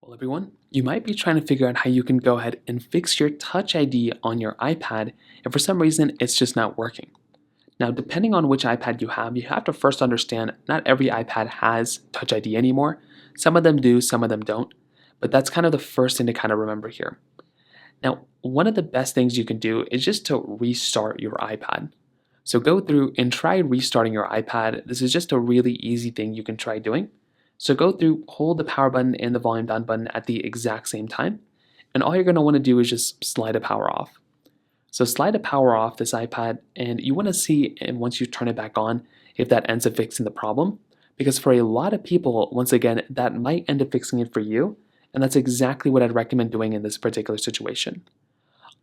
Well, everyone, you might be trying to figure out how you can go ahead and fix your Touch ID on your iPad, and for some reason, it's just not working. Now, depending on which iPad you have to first understand not every iPad has Touch ID anymore. Some of them do, some of them don't, but that's kind of the first thing to kind of remember here. Now, one of the best things you can do is just to restart your iPad. So go through and try restarting your iPad. This is just a really easy thing you can try doing. So go through, hold the power button and the volume down button at the exact same time. And all you're going to want to do is just slide the power off. So slide the power off this iPad, and you want to see, and once you turn it back on, if that ends up fixing the problem. Because for a lot of people, once again, that might end up fixing it for you. And that's exactly what I'd recommend doing in this particular situation.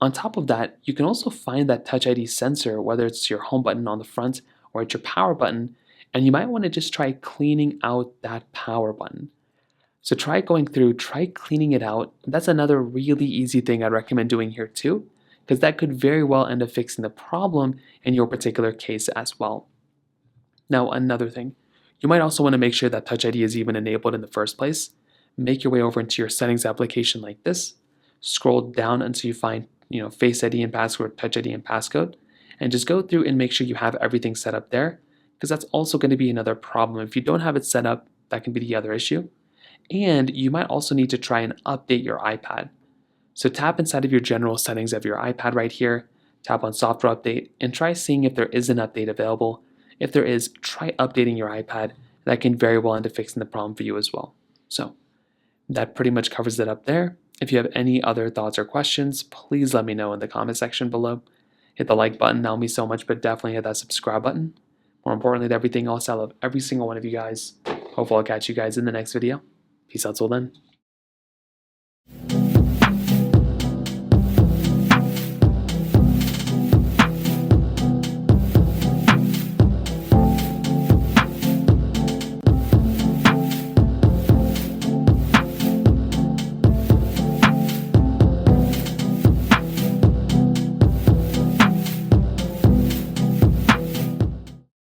On top of that, you can also find that Touch ID sensor, whether it's your home button on the front or it's your power button, and you might want to just try cleaning out that power button. So try going through, try cleaning it out. That's another really easy thing I'd recommend doing here too, because that could very well end up fixing the problem in your particular case as well. Now, another thing, you might also want to make sure that Touch ID is even enabled in the first place. Make your way over into your settings application like this, scroll down until you find Face ID and password, Touch ID and passcode, and just go through and make sure you have everything set up there, because that's also going to be another problem. If you don't have it set up, that can be the other issue. And you might also need to try and update your iPad. So tap inside of your general settings of your iPad right here, tap on software update, and try seeing if there is an update available. If there is, try updating your iPad. That can very well end up fixing the problem for you as well. So that pretty much covers it up there. If you have any other thoughts or questions, please let me know in the comment section below. Hit the like button, that would mean so much, but definitely hit that subscribe button. More importantly than everything else, I love every single one of you guys. Hopefully I'll catch you guys in the next video. Peace out till then.